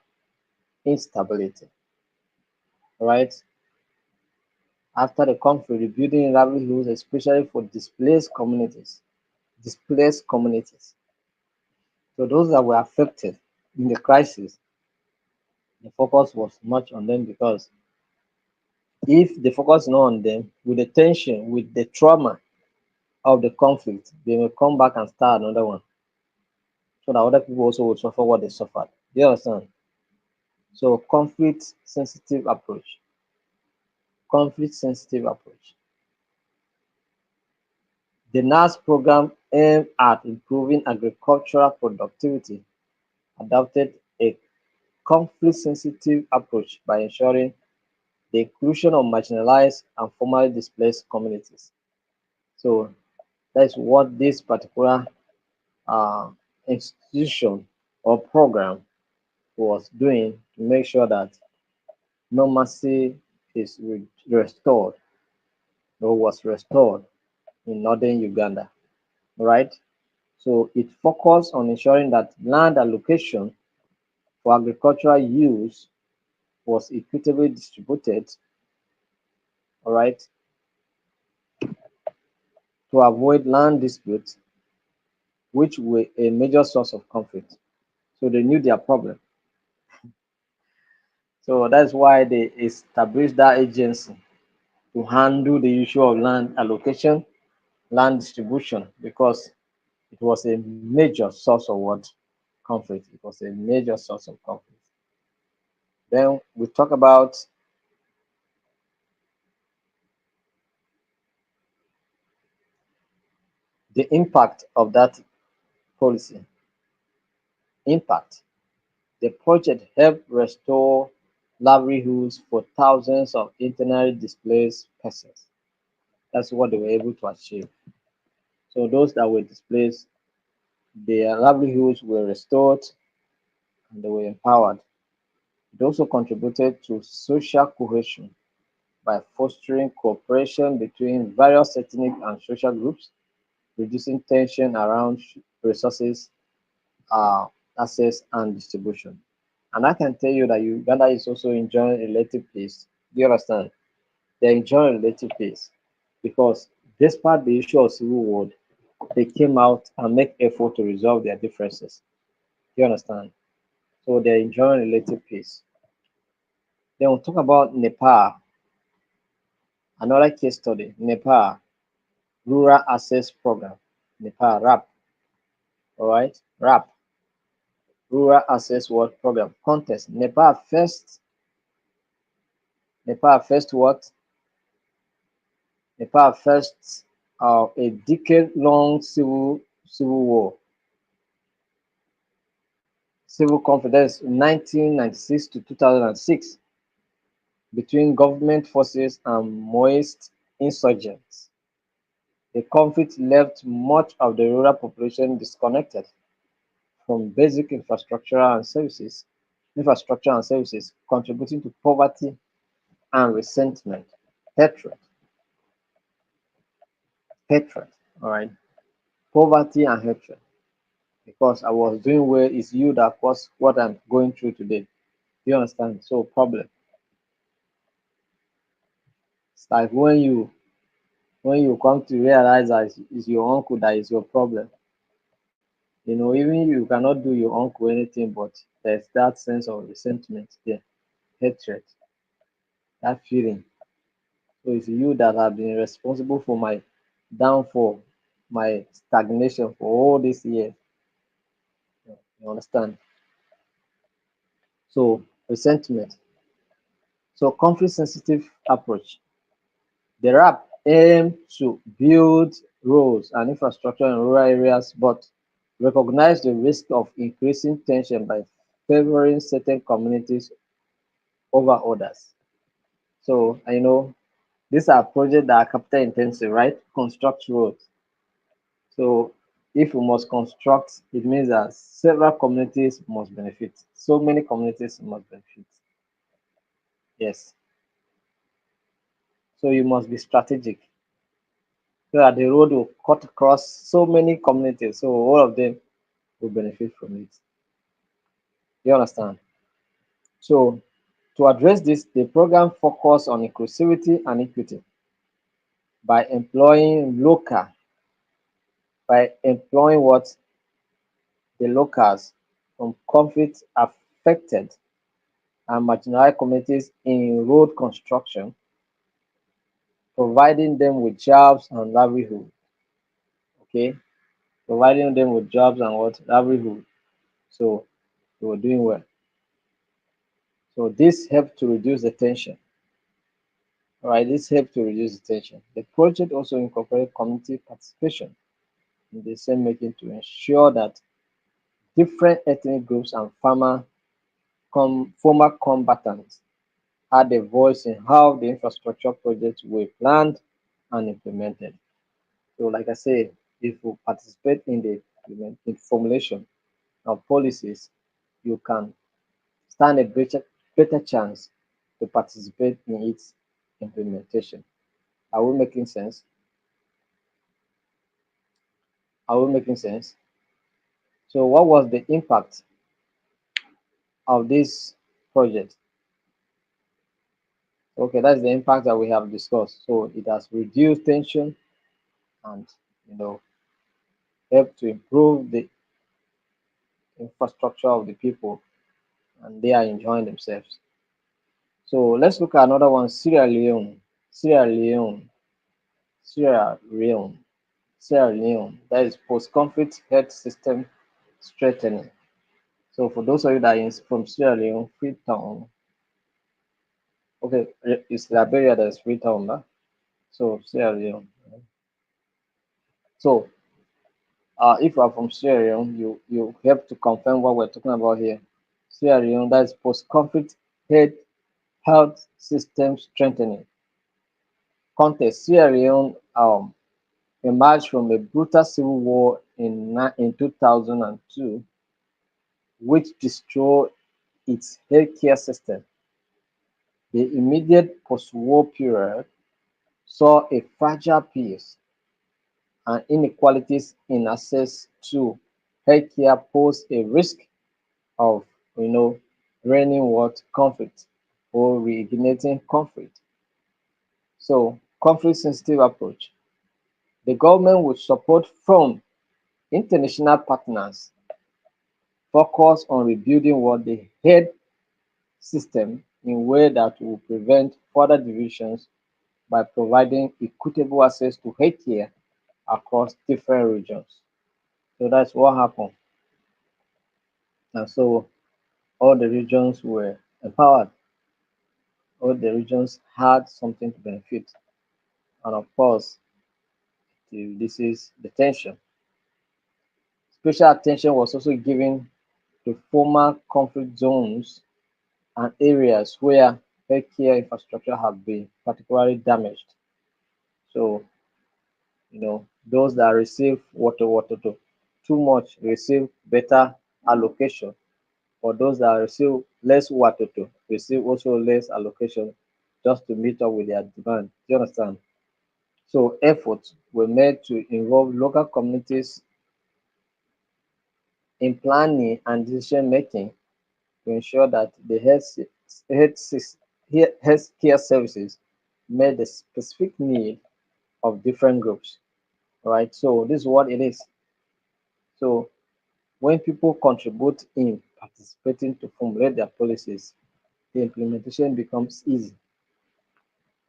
instability. Right? After the conflict, rebuilding livelihoods, especially for displaced communities. So those that were affected in the crisis, the focus was much on them because if the focus is not on them, with the tension, with the trauma of the conflict, they will come back and start another one. So that other people also will suffer what they suffered. Do you understand? So conflict sensitive approach. Conflict sensitive approach. The NAS program aimed at improving agricultural productivity adopted a conflict sensitive approach by ensuring the inclusion of marginalized and formerly displaced communities. So that's what this particular uh, institution or program was doing to make sure that normalcy is restored or was restored in northern Uganda, right? So it focused on ensuring that land allocation for agricultural use was equitably distributed, all right, to avoid land disputes, which were a major source of conflict. So they knew their problem. So that's why they established that agency to handle the issue of land allocation, land distribution, because it was a major source of what conflict. It was a major source of conflict. Then we talk about the impact of that policy. Impact. The project helped restore livelihoods for thousands of internally displaced persons. That's what they were able to achieve. So those that were displaced, their livelihoods were restored and they were empowered. It also contributed to social cohesion by fostering cooperation between various ethnic and social groups, reducing tension around resources, uh, access, and distribution. And I can tell you that Uganda is also enjoying relative peace. Do you understand? They're enjoying relative peace because despite the issue of civil war, they came out and make effort to resolve their differences. Do you understand? So they're enjoying relative peace. Then we'll talk about Nepal, another case study. Nepal Rural Access Program. Nepal RAP. All right, RAP. Rural Access World Program. Contest. Nepal first what? Nepal first a decade-long civil war. civil conflict, 1996 to 2006, between government forces and Maoist insurgents. The conflict left much of the rural population disconnected from basic infrastructure and services, contributing to poverty and resentment, hatred, hatred. All right, poverty and hatred. Because I was doing well, it's you that caused what I'm going through today. You understand? So problem. It's like when you come to realize that it's your uncle that is your problem. Even you cannot do your uncle anything, but there's that sense of resentment there, hatred, that feeling. So it's you that have been responsible for my downfall, my stagnation for all these years. You understand? So resentment. So conflict sensitive approach. The RAP aim to build roads and infrastructure in rural areas, but recognize the risk of increasing tension by favoring certain communities over others. So I know these are projects that are capital intensive, right? Construct roads. So if we must construct, it means that several communities must benefit. So many communities must benefit. Yes. So you must be strategic so that the road will cut across so many communities. So all of them will benefit from it. You understand? So to address this, the program focus on inclusivity and equity by employing local, by employing what the locals from conflict affected and marginalized communities in road construction, providing them with jobs and livelihood. Okay, providing them with jobs and what livelihood. So they were doing well. So this helped to reduce the tension. All right, this helped to reduce the tension. The project also incorporated community participation in decision making to ensure that different ethnic groups and former combatants had a voice in how the infrastructure projects were planned and implemented. So, like I said, if you participate in the in formulation of policies, you can stand a better chance to participate in its implementation. Are we making sense? Are we making sense? So, what was the impact of this project? Okay, that's the impact that we have discussed. So, it has reduced tension and you know helped to improve the infrastructure of the people, and they are enjoying themselves. So, let's look at another one: Sierra Leone. Sierra Leone. Sierra Leone. Sierra Leone. That is post-conflict health system strengthening. So, for those of you that are from Sierra Leone, Freetown. Okay, it's Liberia that is Freetown, huh? So Sierra Leone. So if you are from Sierra Leone, you help to confirm what we're talking about here. Sierra Leone, that is post-conflict health health system strengthening. Context: Sierra Leone emerged from a brutal civil war in 2002, which destroyed its healthcare system. The immediate post-war period saw a fragile peace and inequalities in access to healthcare pose a risk of, reigning what conflict or reigniting conflict. So, conflict sensitive approach. The government would support from international partners focus on rebuilding what the health system in a way that will prevent further divisions by providing equitable access to healthcare across different regions. So that's what happened. And so all the regions were empowered, all the regions had something to benefit. And of course, this is the tension. Special attention was also given to former conflict zones and areas where healthcare infrastructure have been particularly damaged. So, those that receive water too much receive better allocation, for those that receive less water to receive also less allocation just to meet up with their demand. Do you understand? So efforts were made to involve local communities in planning and decision making to ensure that the health care services met the specific need of different groups. Right? So this is what it is. So when people contribute in participating to formulate their policies, the implementation becomes easy.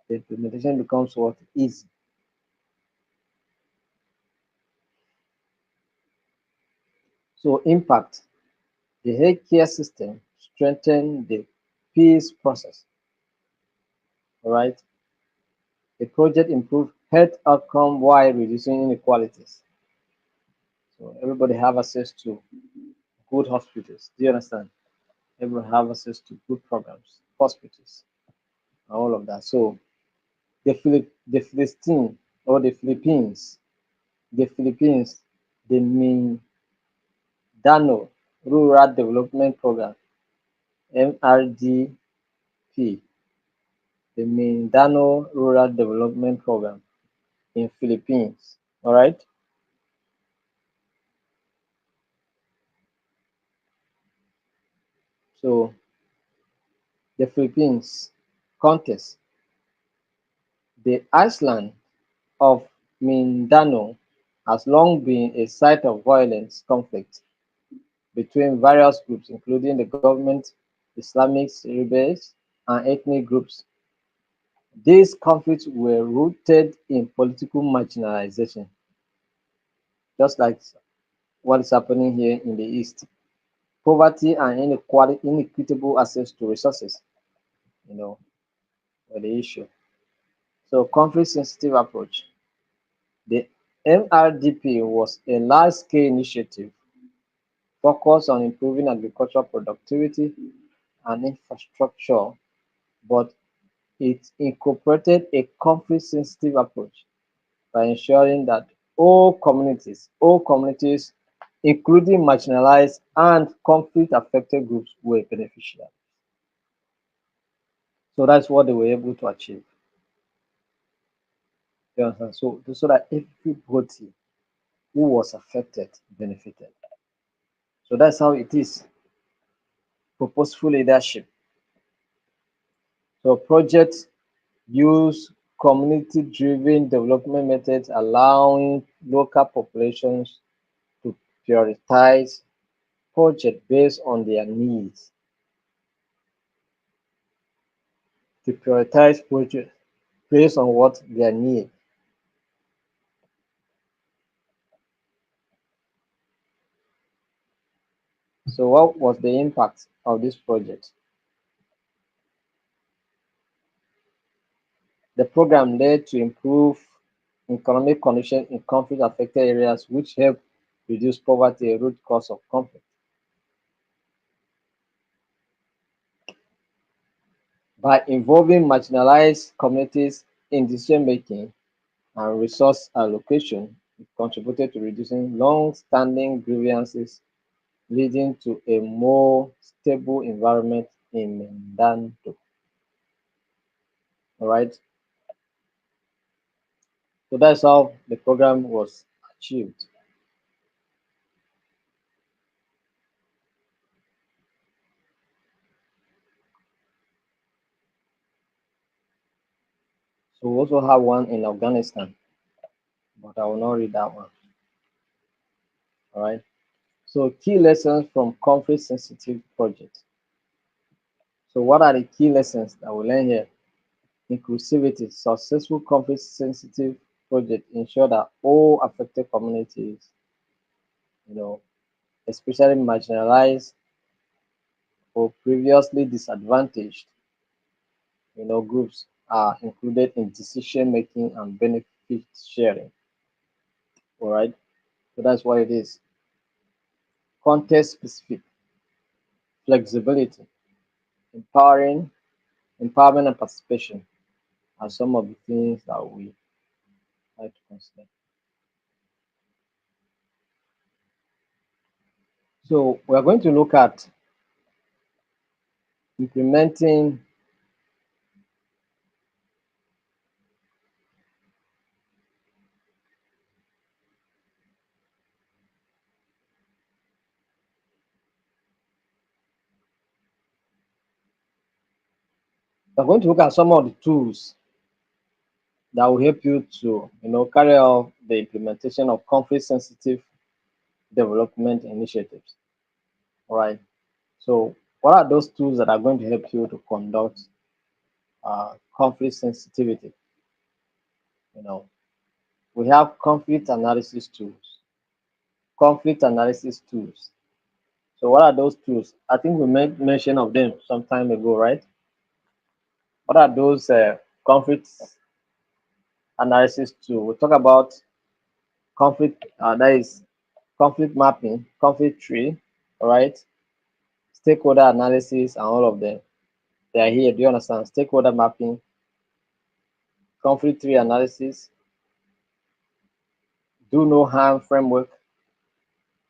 The implementation becomes what? Easy. So impact. The healthcare system strengthen the peace process. All right. The project improved health outcome while reducing inequalities. So everybody have access to good hospitals. Do you understand? Everyone have access to good programs, hospitals, and all of that. So the Philistine or the Philippines, the Mindano Rural Development Program, MRDP, the Mindano Rural Development Program in Philippines. All right. So the Philippines context, the island of Mindanao has long been a site of violence conflict between various groups, including the government, Islamic rebels, and ethnic groups. These conflicts were rooted in political marginalization, just like what is happening here in the East. Poverty and inequitable access to resources, you know, were the issue. So conflict sensitive approach. The MRDP was a large scale initiative focused on improving agricultural productivity and infrastructure, but it incorporated a conflict sensitive approach by ensuring that all communities, including marginalized and conflict affected groups, were beneficiaries. So that's what they were able to achieve. You understand? So that everybody who was affected benefited. So that's how it is. Purposeful leadership. So projects use community-driven development methods, allowing local populations to prioritize projects based on their needs. To prioritize projects based on what their need. So what was the impact of this project? The program led to improve economic conditions in conflict-affected areas, which helped reduce poverty, a root cause of conflict. By involving marginalized communities in decision-making and resource allocation, it contributed to reducing long-standing grievances, leading to a more stable environment in Mindanao. All right, so that's how the program was achieved. So we also have one in Afghanistan, but I will not read that one. All right. So key lessons from conflict sensitive projects. So what are the key lessons that we learn here? Inclusivity. Successful conflict sensitive projects ensure that all affected communities, you know, especially marginalized or previously disadvantaged, groups are included in decision making and benefit sharing. All right. So that's what it is. Context specific. flexibility, empowering, empowerment and participation are some of the things that we like to consider. So we are going to look at implementing, we are going to look at some of the tools that will help you to, carry out the implementation of conflict sensitive development initiatives. All right. So what are those tools that are going to help you to conduct conflict sensitivity? You know, we have conflict analysis tools. Conflict analysis tools. So what are those tools? I think we made mention of them some time ago, right? What are those conflict analysis tools? We talk about conflict, that is conflict mapping, conflict tree, all right? Stakeholder analysis, and all of them. They are here. Do you understand? Stakeholder mapping, conflict tree analysis, do no harm framework,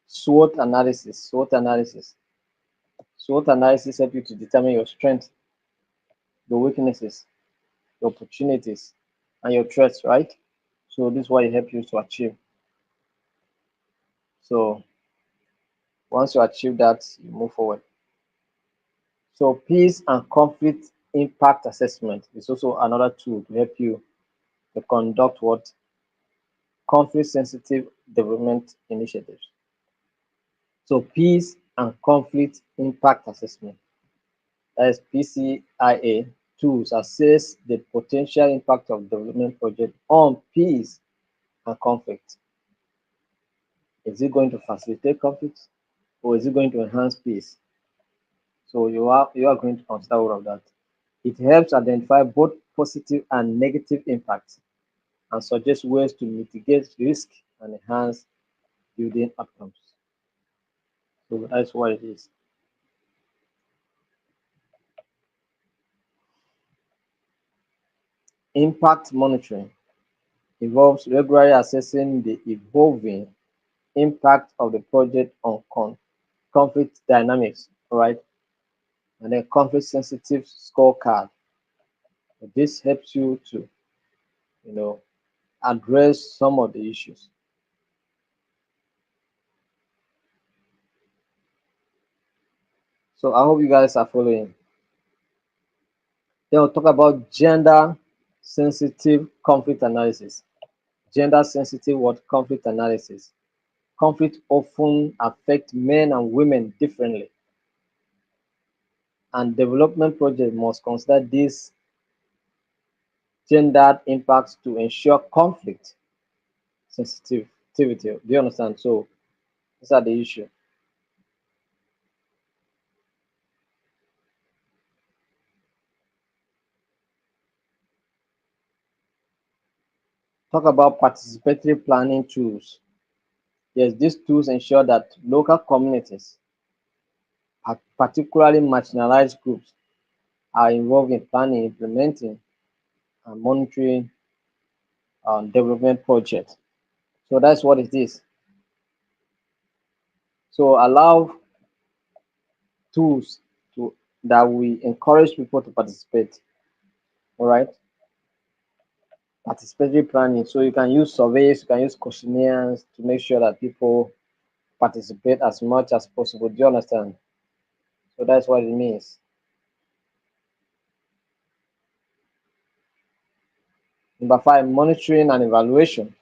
SWOT analysis. SWOT analysis. SWOT analysis help you to determine your strengths, your weaknesses, your opportunities, and your threats, right? So this is what it helps you to achieve. So once you achieve that, you move forward. So peace and conflict impact assessment is also another tool to help you to conduct what conflict sensitive development initiatives. So peace and conflict impact assessment, that is PCIA tools assess the potential impact of development project on peace and conflict. Is it going to facilitate conflict or is it going to enhance peace? So you are going to consider all of that. It helps identify both positive and negative impacts and suggest ways to mitigate risk and enhance building outcomes. So that's what it is. Impact monitoring involves regularly assessing the evolving impact of the project on conflict dynamics, all right? And then conflict sensitive scorecard. This helps you to, you know, address some of the issues. So I hope you guys are following. Then we'll talk about gender sensitive conflict analysis. Gender sensitive what conflict analysis. Conflict often affect men and women differently, and development projects must consider these gendered impacts to ensure conflict sensitivity. Do you understand? So these are the issue. Talk about participatory planning tools. Yes, these tools ensure that local communities, particularly marginalized groups, are involved in planning, implementing, and monitoring development projects. So that's what it is. So allow tools to that we encourage people to participate. All right, participatory planning. So you can use surveys, you can use questionnaires to make sure that people participate as much as possible. Do you understand? So that's what it means. Number five, monitoring and evaluation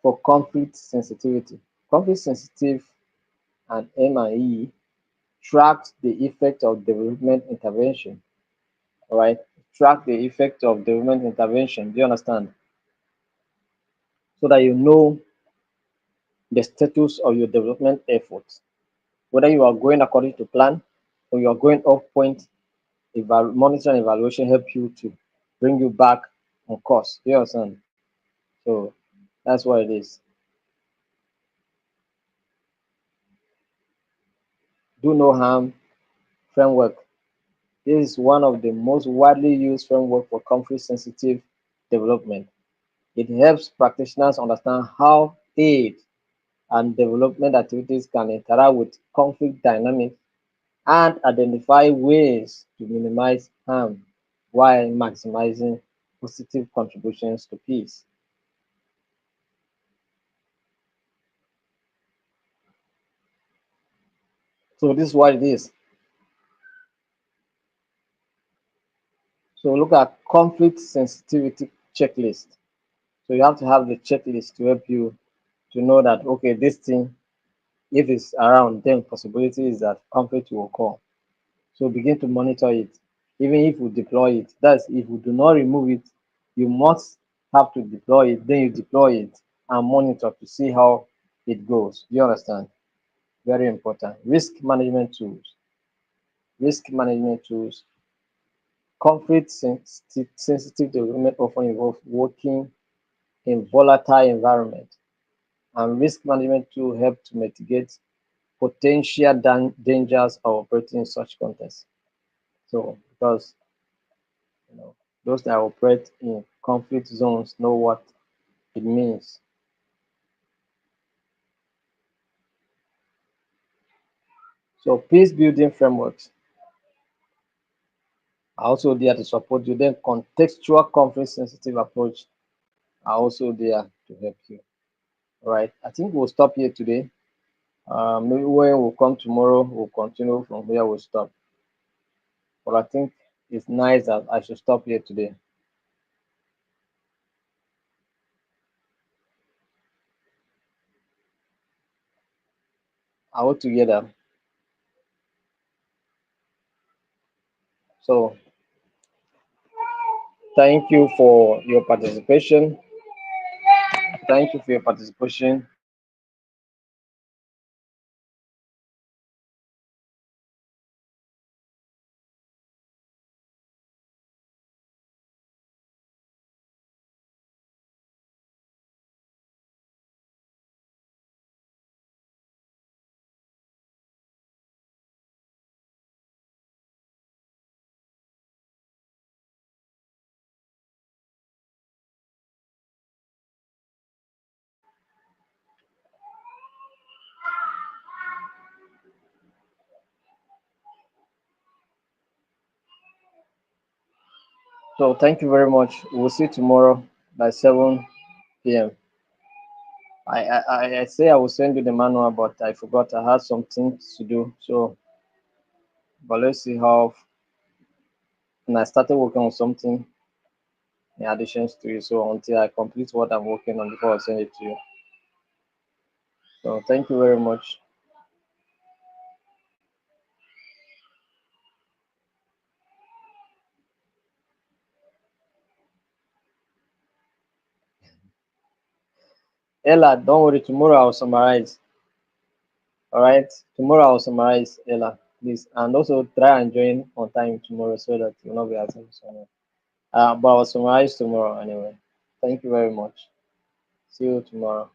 for conflict sensitivity. Conflict sensitive and M&E tracks the effect of development intervention. All right, track the effect of development intervention. Do you understand? So that you know the status of your development efforts, whether you are going according to plan or you are going off point. Monitoring and evaluation help you to bring you back on course. Do you understand? So that's what it is. do no harm framework. This is one of the most widely used framework for conflict sensitive development. It helps practitioners understand how aid and development activities can interact with conflict dynamics and identify ways to minimize harm while maximizing positive contributions to peace. So this is what it is. So look at conflict sensitivity checklist. So you have to have the checklist to help you to know that okay, this thing, if it's around, then possibility is that conflict will occur. So begin to monitor it. Even if you deploy it, that's if you do not remove it, you must have to deploy it. Then you deploy it and monitor to see how it goes. Do you understand? Very important. Risk management tools. Risk management tools. Conflict sensitive development often involve working in volatile environment, and risk management tools help to mitigate potential dangers of operating in such contexts. So, because you know those that operate in conflict zones know what it means. So, peace building frameworks are also there to support you. Then, contextual conflict sensitive approach are also there to help you. All right. I think we'll stop here today. Maybe when we'll come tomorrow, we'll continue from where we stop. But I think it's nice that I should stop here today. Are we together? So, thank you for your participation. Thank you for your participation. So, thank you very much. We'll see you tomorrow by 7 p.m. I say I will send you the manual, but I forgot I had some things to do. So, but let's see how. And I started working on something in addition to it. So until I complete what I'm working on before I send it to you. So thank you very much. Ella, don't worry. Tomorrow I'll summarize. All right. Tomorrow I'll summarize, Ella, please. And also try and join on time tomorrow so that you'll not be asking someone. But I'll summarize tomorrow anyway. Thank you very much. See you tomorrow.